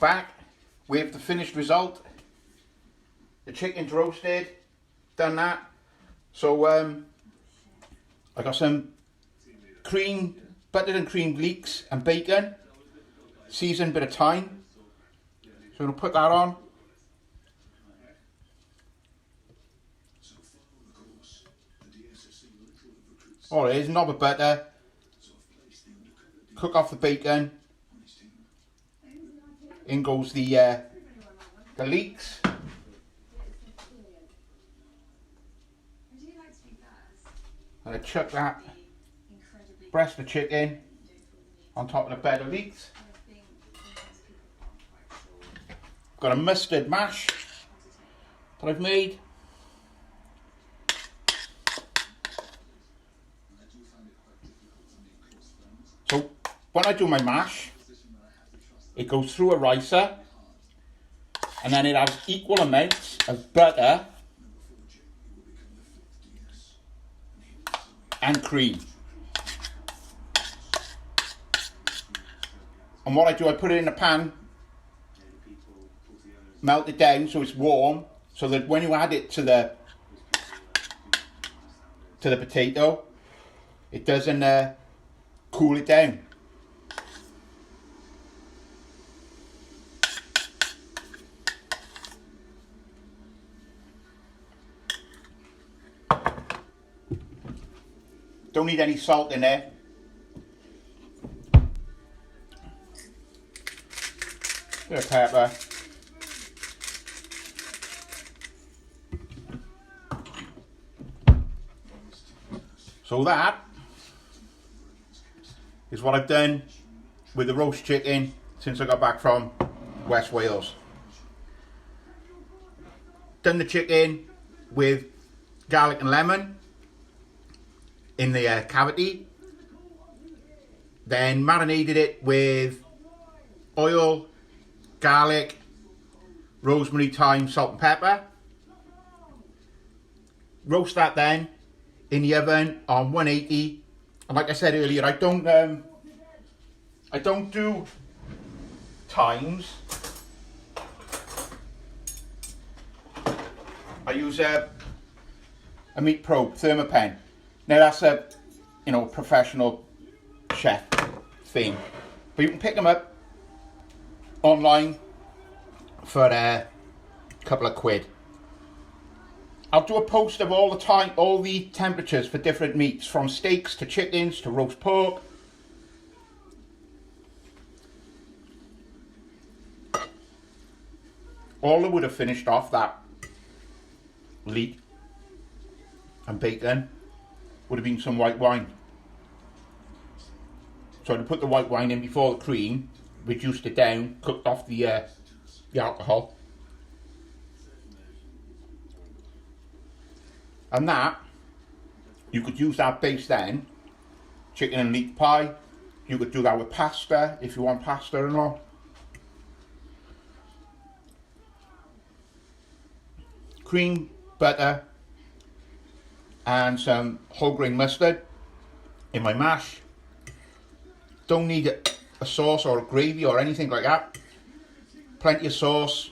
back with the finished result. The chicken's roasted, done that. So I got some buttered and creamed leeks and bacon, seasoned, bit of thyme. So I'm going to put that on. All it is, knob of butter, cook off the bacon, in goes the leeks, and I chuck that breast of chicken on top of the bed of leeks. Got a mustard mash that I've made. So when I do my mash, it goes through a ricer, and then it has equal amounts of butter and cream. And what I do, I put it in a pan, melt it down so it's warm, so that when you add it to the potato, it doesn't cool it down. Don't need any salt in there. Bit of pepper. So that is what I've done with the roast chicken since I got back from West Wales. Done the chicken with garlic and lemon in the cavity, then marinated it with oil, garlic, rosemary, thyme, salt and pepper. Roast that then in the oven on 180. And like I said earlier, I don't do times. I use a meat probe thermopen. Now that's a professional chef thing, but you can pick them up online for a couple of quid. I'll do a post of all the temperatures for different meats, from steaks to chickens to roast pork. All that would have finished off that leek and bacon would have been some white wine. So I put the white wine in before the cream, reduced it down, cooked off the alcohol. And that, you could use that base then, chicken and leek pie. You could do that with pasta, if you want pasta and all. Cream, butter, and some whole grain mustard in my mash. Don't need a sauce or a gravy or anything like that. Plenty of sauce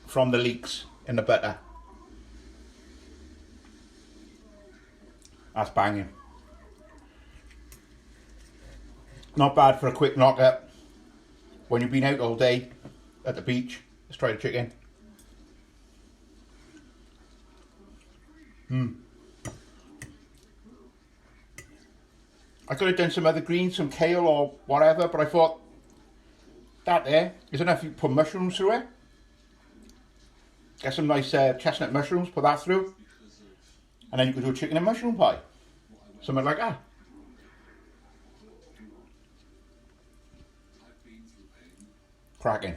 from the leeks in the butter. That's banging. Not bad for a quick knock-up when you've been out all day at the beach. Let's try the chicken. I could have done some other greens, some kale or whatever, but I thought that there is enough. You put mushrooms through it. Get some nice chestnut mushrooms, put that through. And then you could do a chicken and mushroom pie. Something like that. Cracking.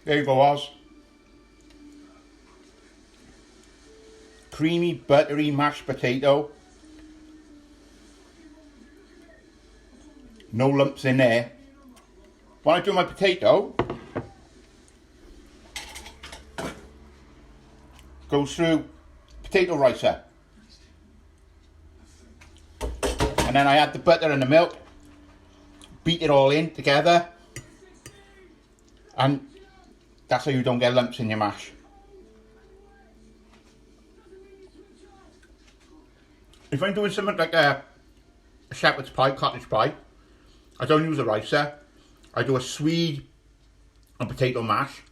There you go, Oz. Creamy, buttery mashed potato. No lumps in there. When I do my potato, goes through potato ricer. And then I add the butter and the milk, beat it all in together, and that's how you don't get lumps in your mash. If I'm doing something like a shepherd's pie, cottage pie, I don't use a ricer. I do a swede and potato mash,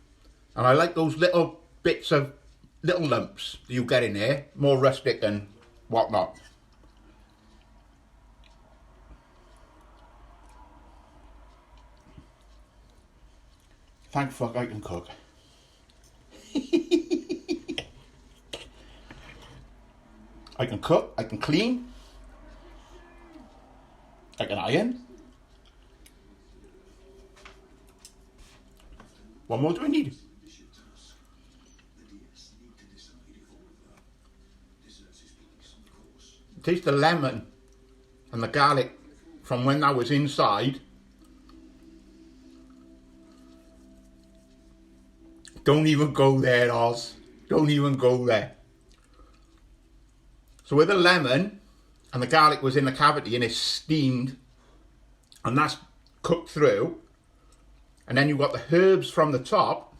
and I like those little bits of little lumps that you get in there, more rustic and whatnot. Thank fuck I can cook. I can cook, I can clean, I can iron. What more do I need? Taste the lemon and the garlic from when that was inside. Don't even go there, Oz. Don't even go there. So with the lemon and the garlic was in the cavity and it's steamed and that's cooked through, and then you've got the herbs from the top,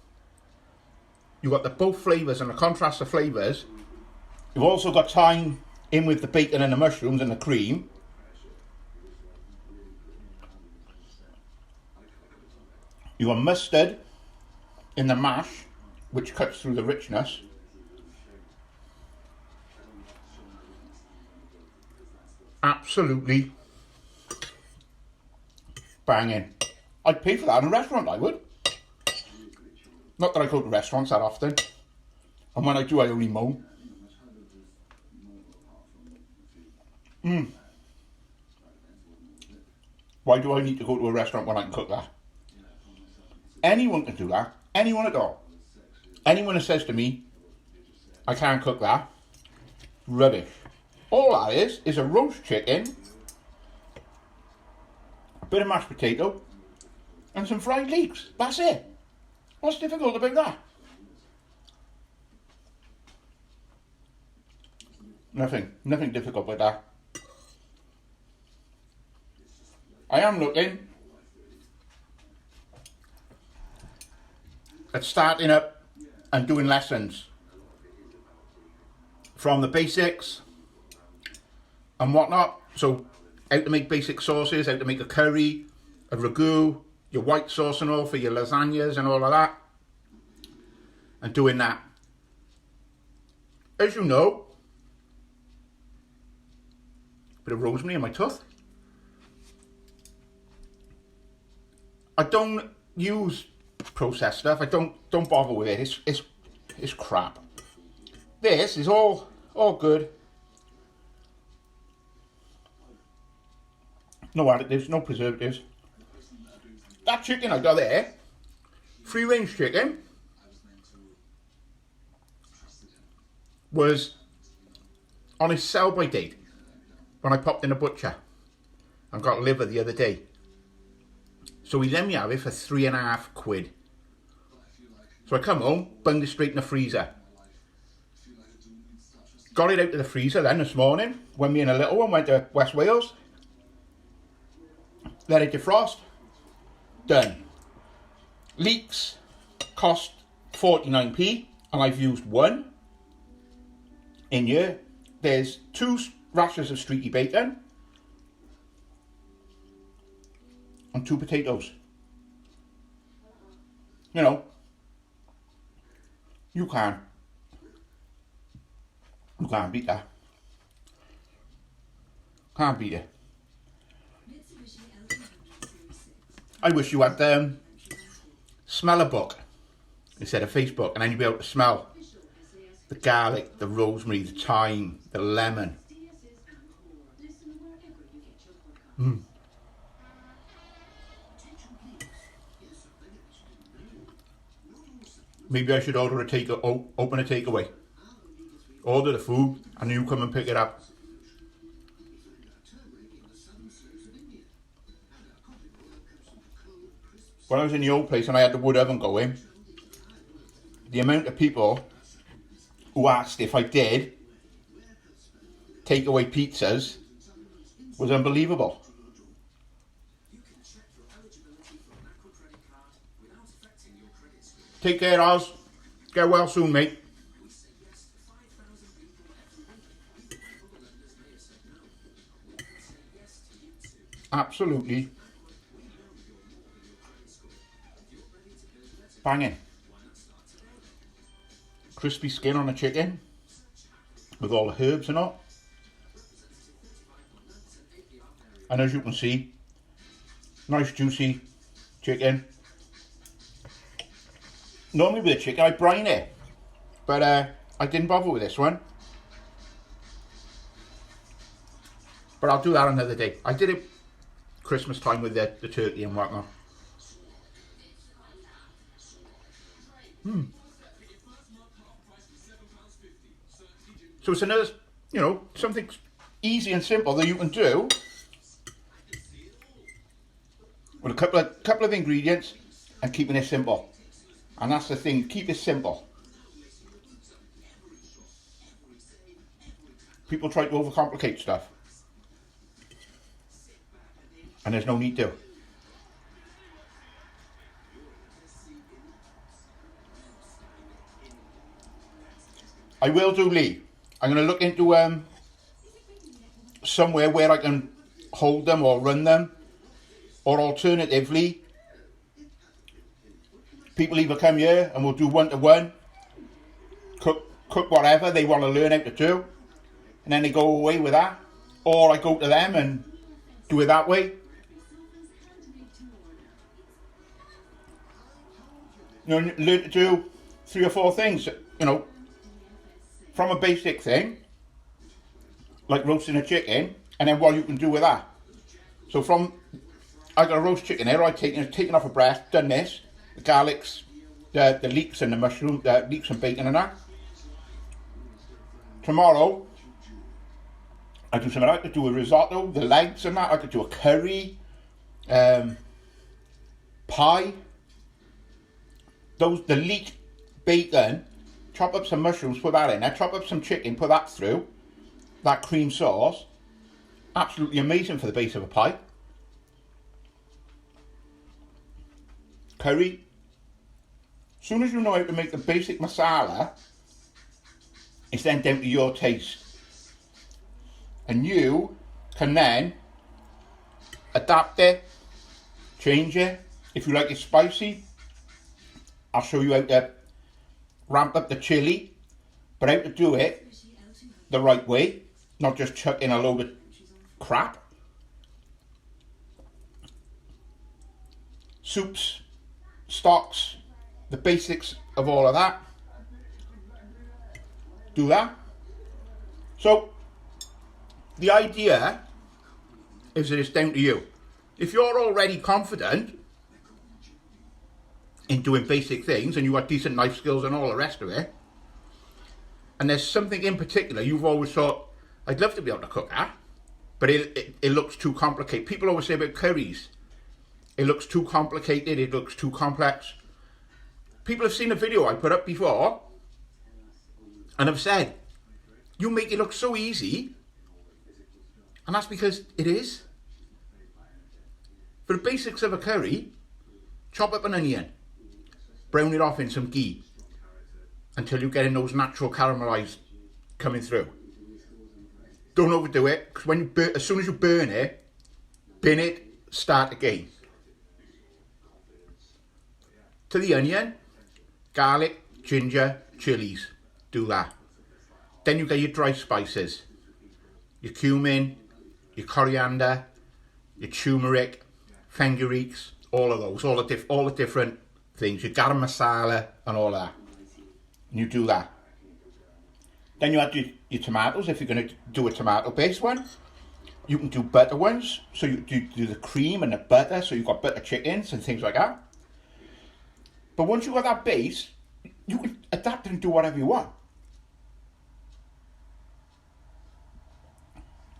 you've got the both flavours and the contrast of flavours. You've also got thyme in with the bacon and the mushrooms and the cream. You got mustard in the mash, which cuts through the richness. Absolutely banging. I'd pay for that in a restaurant, I would. Not that I go to restaurants that often, and when I do I only moan. Why do I need to go to a restaurant when I can cook that? Anyone can do that. Anyone at all. Anyone who says to me, I can't cook that, rubbish. All that is a roast chicken, a bit of mashed potato, and some fried leeks. That's it. What's difficult about that? Nothing difficult about that. I am looking at starting up and doing lessons from the basics and whatnot. So how to make basic sauces, how to make a curry, a ragu, your white sauce and all for your lasagnas and all of that, and doing that. As you know, a bit of rosemary in my tooth. I don't use processed stuff. I don't bother with it. It's crap. This is all good. No additives, no preservatives. That chicken I got there, free range chicken, was on his sell by date when I popped in a butcher and got liver the other day. So he let me have it for £3.50. So I come home, bunged it straight in the freezer. Got it out of the freezer then this morning, when me and a little one went to West Wales. Let it defrost. Done. Leeks cost 49p, and I've used one. In here, there's 2 rashers of streaky bacon and 2 potatoes. You know, you can't beat that. Can't beat it. I wish you had smell a book instead of Facebook, and then you'd be able to smell the garlic, the rosemary, the thyme, the lemon. Maybe I should open a takeaway. Order the food and you come and pick it up. When I was in the old place and I had the wood oven going, the amount of people who asked if I did takeaway pizzas was unbelievable. Take care, Oz. Get well soon, mate. Absolutely banging. Crispy skin on the chicken with all the herbs and all. And as you can see, nice juicy chicken. Normally with the chicken I brine it, but I didn't bother with this one. But I'll do that another day. I did it Christmas time with the turkey and whatnot. So it's another, you know, something easy and simple that you can do with a couple of ingredients and keeping it simple. And that's the thing, keep it simple. People try to overcomplicate stuff, and there's no need to. I will do, Lee. I'm going to look into somewhere where I can hold them or run them, or alternatively, people either come here and we'll do one-to-one, cook whatever they want to learn how to do, and then they go away with that, or I go to them and do it that way. You know, learn to do 3 or 4 things, you know, from a basic thing, like roasting a chicken, and then what you can do with that. So I got a roast chicken here, I've taken off a breast, done this, the garlics, the leeks and the mushroom, the leeks and bacon and that. Tomorrow, I do something. I could do a risotto, the legs and that. I could do a curry, pie. The leek, bacon, chop up some mushrooms, put that in there. Chop up some chicken, put that through. That cream sauce, absolutely amazing for the base of a pie. Curry. As soon as you know how to make the basic masala, it's then down to your taste. And you can then adapt it, change it. If you like it spicy, I'll show you how to ramp up the chili, but how to do it the right way, not just chuck in a load of crap. Soups, stocks, the basics of all of that. Do that. So the idea is that it's down to you. If you're already confident in doing basic things and you got decent knife skills and all the rest of it, and there's something in particular you've always thought, I'd love to be able to cook that, but it looks too complicated. People always say about curries, it looks too complicated, it looks too complex. People have seen a video I put up before and have said, you make it look so easy, and that's because it is. For the basics of a curry, chop up an onion, brown it off in some ghee until you're getting those natural caramelized coming through. Don't overdo it, because as soon as you burn it, bin it, start again. To the onion, garlic, ginger, chilies, do that. Then you get your dry spices, your cumin, your coriander, your turmeric, fenugreeks, all of those, all the different things, your garam masala and all that. And you do that. Then you add your tomatoes, if you're going to do a tomato based one. You can do butter ones, so you do the cream and the butter, so you've got butter chickens and things like that. But once you've got that base, you can adapt it and do whatever you want.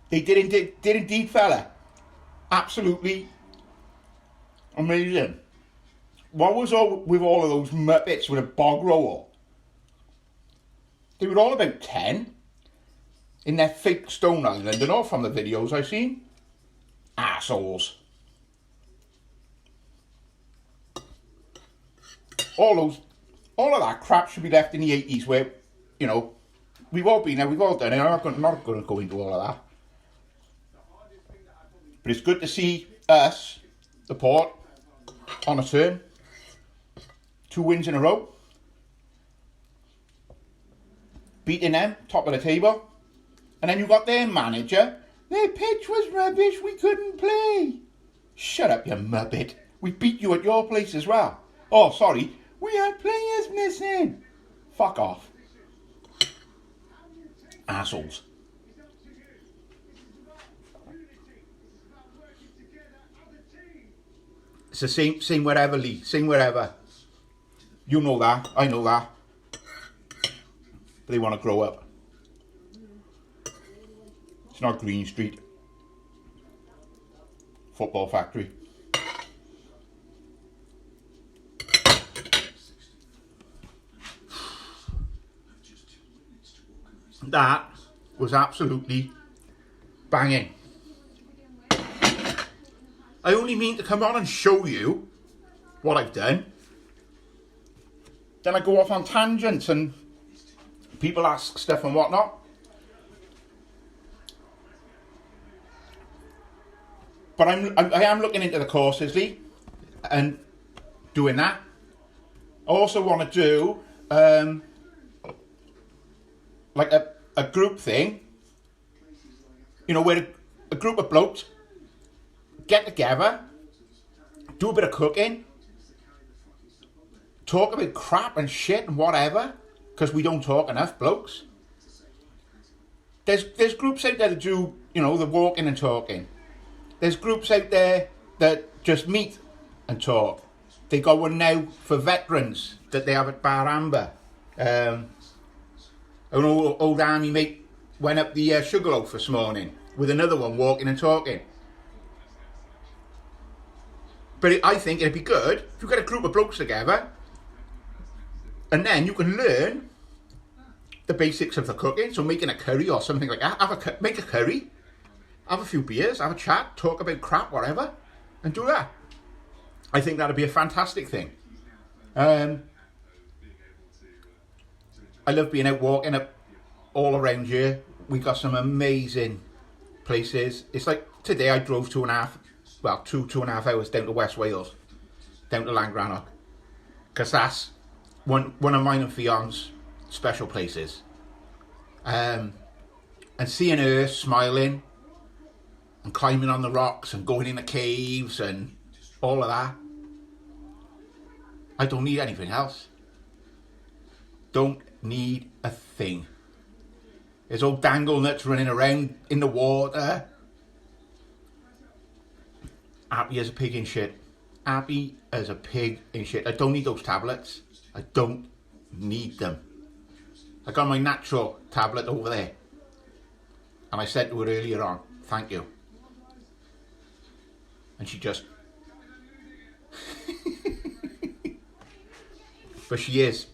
They did indeed, fella. Absolutely amazing. What was with all of those muppets with a bog roll? They were all about 10 in their fake Stone Island and all from the videos I've seen. Assholes. All of that crap should be left in the 80s where, you know, we've all been there, we've all done it. I'm not going to go into all of that. But it's good to see us, the Port, on a turn. 2 wins in a row. Beating them, top of the table. And then you got their manager. Their pitch was rubbish, we couldn't play. Shut up, you muppet. We beat you at your place as well. Oh, sorry, we had players missing. Fuck off. Assholes. It's the same wherever, Lee. Same wherever. You know that. I know that. But they want to grow up. It's not Green Street. Football factory. That was absolutely banging. I only mean to come on and show you what I've done. Then I go off on tangents and people ask stuff and whatnot. But I am looking into the courses, Lee, and doing that. I also want to do like a group thing, you know, where a group of blokes get together, do a bit of cooking, talk about crap and shit and whatever, because we don't talk enough, blokes. There's groups out there that do, you know, the walking and talking. There's groups out there that just meet and talk. They got one now for veterans that they have at Bar Amber. An old army mate went up the Sugarloaf this morning with another one walking and talking. But I think it'd be good if you get a group of blokes together and then you can learn the basics of the cooking. So making a curry or something like that. Make a curry, have a few beers, have a chat, talk about crap, whatever, and do that. I think that'd be a fantastic thing. I love being out walking up all around here. We got some amazing places. It's like today I drove 2.5 hours down to West Wales, down to Llangrannog, because that's one of mine and Fion's special places. And seeing her smiling and climbing on the rocks and going in the caves and all of that, I don't need anything else. Don't need a thing. There's old dangle nuts running around in the water. Happy as a pig in shit. Happy as a pig in shit. I don't need those tablets. I don't need them. I got my natural tablet over there. And I said to her earlier on, thank you. And she just... But she is.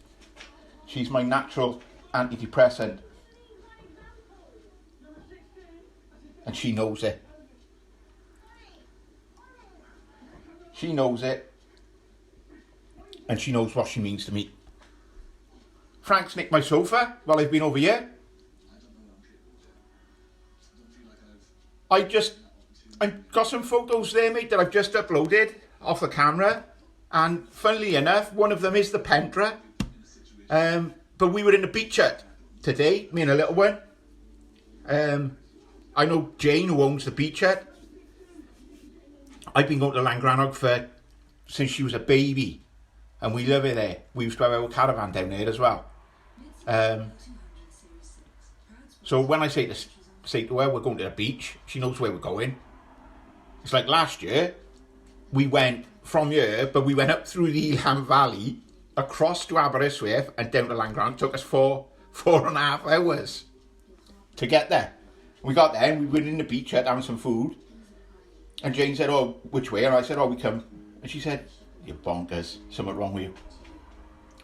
She's my natural antidepressant. And she knows it. She knows it. And she knows what she means to me. Frank's nicked my sofa while I've been over here. I've got some photos there, mate, that I've just uploaded off the camera. And funnily enough, one of them is the Pentra. But we were in the beach hut today, me and a little one. I know Jane, who owns the beach hut. I've been going to Llangrannog since she was a baby. And we love it there. We used to have our caravan down there as well. So when I say to her, we're going to the beach, she knows where we're going. It's like last year, we went from here, but we went up through the Elam Valley, across to Aberystwyth and down to Llangrannog. It took us 4.5 hours to get there. We got there and we were in the beach hut having some food. And Jane said, oh, which way? And I said, oh, we come. And she said, you're bonkers. Something wrong with you.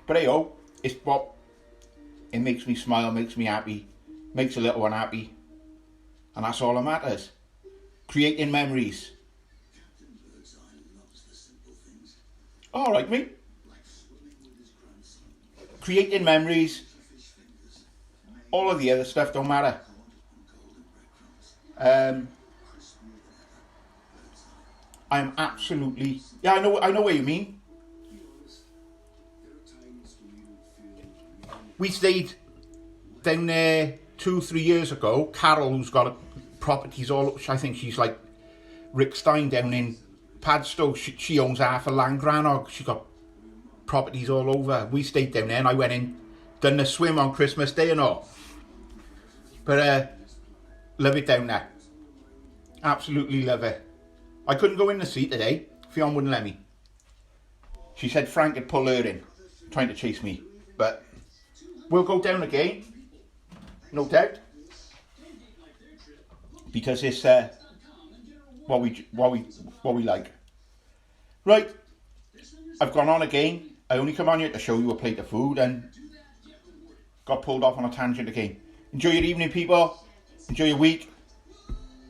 But hey, it's what... It makes me smile, makes me happy, makes a little one happy. And that's all that matters. Creating memories. All right, mate. Creating memories. All of the other stuff don't matter. I'm absolutely... Yeah, I know what you mean. We stayed down there 2-3 years ago. Carol, who's got properties all... I think she's like Rick Stein down in Padstow. She owns half a Langrannog. She got properties all over. We stayed down there and I went in, done the swim on Christmas Day and all. But love it down there. Absolutely love it. I couldn't go in the sea today. Fionn wouldn't let me. She said Frank had pulled her in, trying to chase me. But we'll go down again, no doubt, because it's what we like. Right, I've gone on again. I only come on here to show you a plate of food and got pulled off on a tangent again. Enjoy your evening, people. Enjoy your week.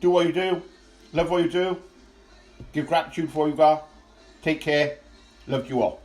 Do what you do. Love what you do. Give gratitude for what you got. Take care. Love you all.